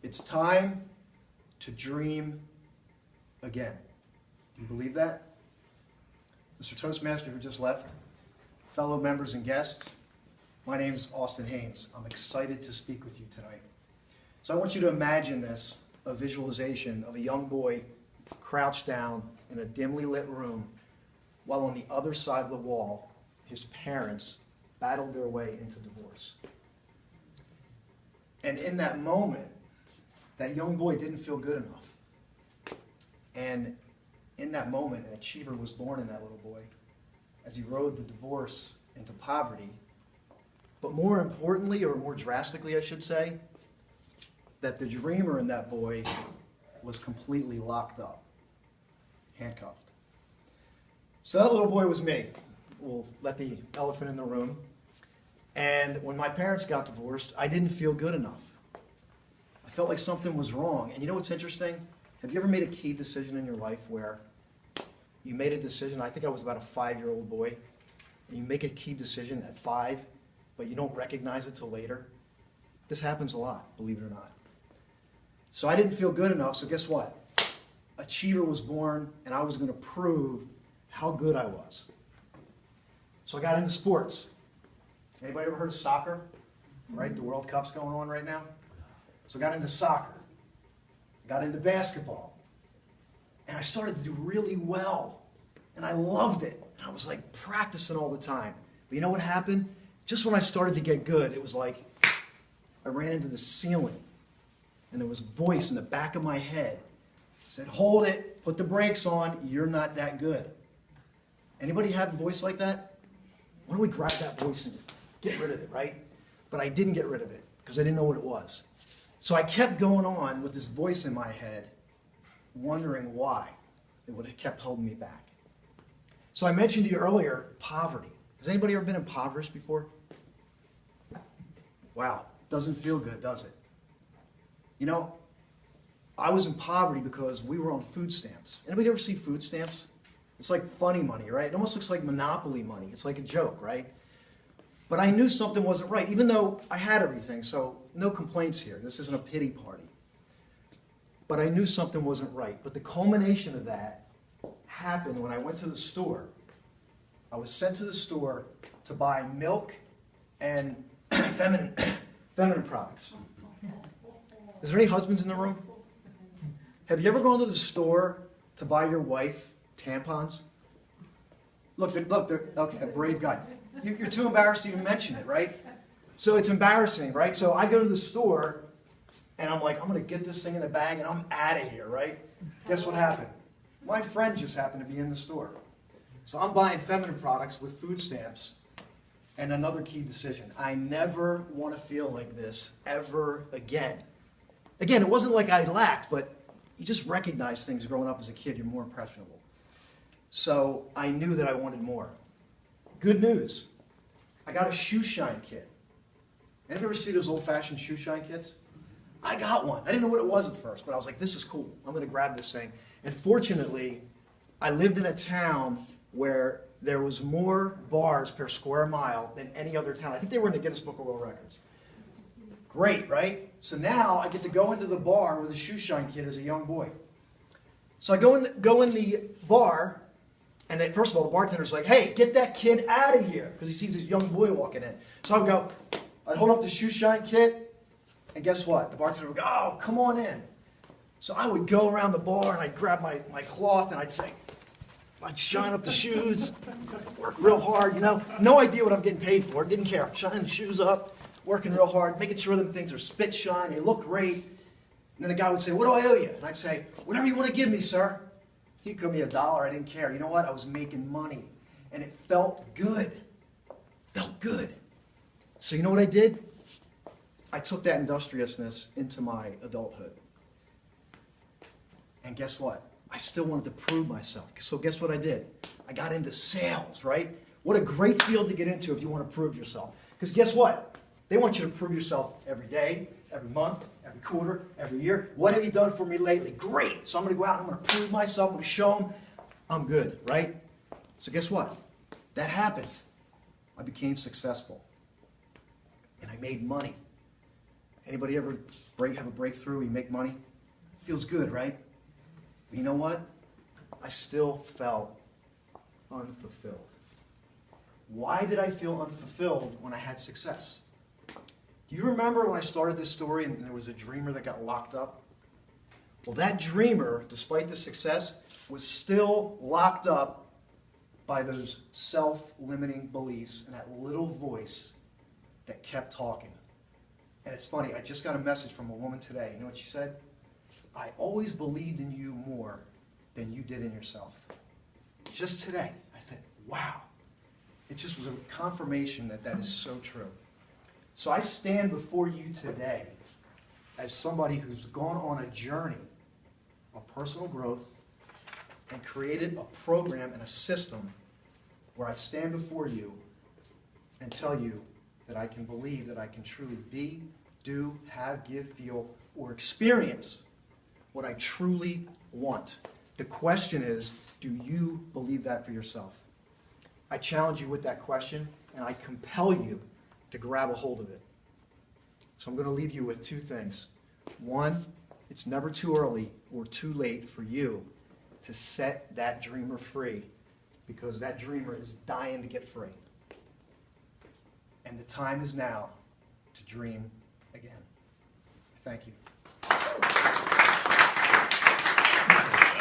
It's time to dream again. Do you believe that? Mr. Toastmaster who just left, fellow members and guests, my name is Austin Haynes. I'm excited to speak with you tonight. So I want you to imagine this, a visualization of a young boy crouched down in a dimly lit room while on the other side of the wall, his parents battled their way into divorce. And in that moment, that young boy didn't feel good enough. And in that moment, an achiever was born in that little boy as he rode the divorce into poverty. But more importantly, or more drastically, I should say, that the dreamer in that boy was completely locked up, handcuffed. So that little boy was me. We'll let the elephant in the room. And when my parents got divorced, I didn't feel good enough. I felt like something was wrong. And you know what's interesting? Have you ever made a key decision in your life where you made a decision, I think I was about a 5-year-old boy, and you make a key decision at 5, but you don't recognize it till later? This happens a lot, believe it or not. So I didn't feel good enough, so guess what? Achiever was born, and I was going to prove how good I was. So I got into sports. Anybody ever heard of soccer? Right, the World Cup's going on right now. So I got into soccer. I got into basketball. And I started to do really well. And I loved it. And I was like practicing all the time. But you know what happened? Just when I started to get good, it was like I ran into the ceiling. And there was a voice in the back of my head. Said, hold it, put the brakes on, you're not that good. Anybody have a voice like that? Why don't we grab that voice and just get rid of it, right? But I didn't get rid of it because I didn't know what it was. So I kept going on with this voice in my head, wondering why it would have kept holding me back. So I mentioned to you earlier, poverty. Has anybody ever been impoverished before? Wow, doesn't feel good, does it? You know, I was in poverty because we were on food stamps. Anybody ever see food stamps? It's like funny money, right? It almost looks like Monopoly money. It's like a joke, right? But I knew something wasn't right, even though I had everything, so no complaints here. This isn't a pity party. But I knew something wasn't right. But the culmination of that happened when I went to the store. I was sent to the store to buy milk and feminine products. Is there any husbands in the room? Have you ever gone to the store to buy your wife tampons? Look, okay, a brave guy. You're too embarrassed to even mention it, right? So it's embarrassing, right? So I go to the store, and I'm like, I'm going to get this thing in the bag, and I'm out of here, right? Guess what happened? My friend just happened to be in the store. So I'm buying feminine products with food stamps, and another key decision. I never want to feel like this ever again. Again, it wasn't like I lacked, but you just recognize things growing up as a kid. You're more impressionable. So I knew that I wanted more. Good news. I got a shoe shine kit. Anybody ever see those old-fashioned shoe shine kits? I got one. I didn't know what it was at first, but I was like, this is cool. I'm going to grab this thing. And fortunately, I lived in a town where there was more bars per square mile than any other town. I think they were in the Guinness Book of World Records. Great, right? So now I get to go into the bar with a shoe shine kit as a young boy. So I go in the bar, and first of all, the bartender's like, hey, get that kid out of here, because he sees this young boy walking in. So I'd hold up the shoe shine kit, and guess what? The bartender would go, oh, come on in. So I would go around the bar, and I'd grab my cloth, and I'd shine up the shoes, work real hard, no idea what I'm getting paid for, didn't care. Shining the shoes up, working real hard, making sure them things are spit shine, they look great. And then the guy would say, what do I owe you? And I'd say, whatever you want to give me, sir. He'd give me $1, I didn't care. You know what? I was making money. And it felt good. Felt good. So you know what I did? I took that industriousness into my adulthood. And guess what? I still wanted to prove myself. So guess what I did? I got into sales, right? What a great field to get into if you want to prove yourself. Because guess what? They want you to prove yourself every day, every month, every quarter, every year. What have you done for me lately? Great. So I'm going to go out and I'm going to prove myself. I'm going to show them I'm good, right? So guess what? That happened. I became successful. And I made money. Anybody ever have a breakthrough, you make money? Feels good, right? But you know what? I still felt unfulfilled. Why did I feel unfulfilled when I had success? Do you remember when I started this story and there was a dreamer that got locked up? Well, that dreamer, despite the success, was still locked up by those self-limiting beliefs and that little voice that kept talking. And it's funny, I just got a message from a woman today. You know what she said? I always believed in you more than you did in yourself. Just today, I said, wow. It just was a confirmation that that is so true. So I stand before you today as somebody who's gone on a journey of personal growth and created a program and a system where I stand before you and tell you that I can believe that I can truly be, do, have, give, feel, or experience what I truly want. The question is, do you believe that for yourself? I challenge you with that question, and I compel you to grab a hold of it. So I'm going to leave you with two things. One, it's never too early or too late for you to set that dreamer free, because that dreamer is dying to get free. And the time is now to dream again. Thank you.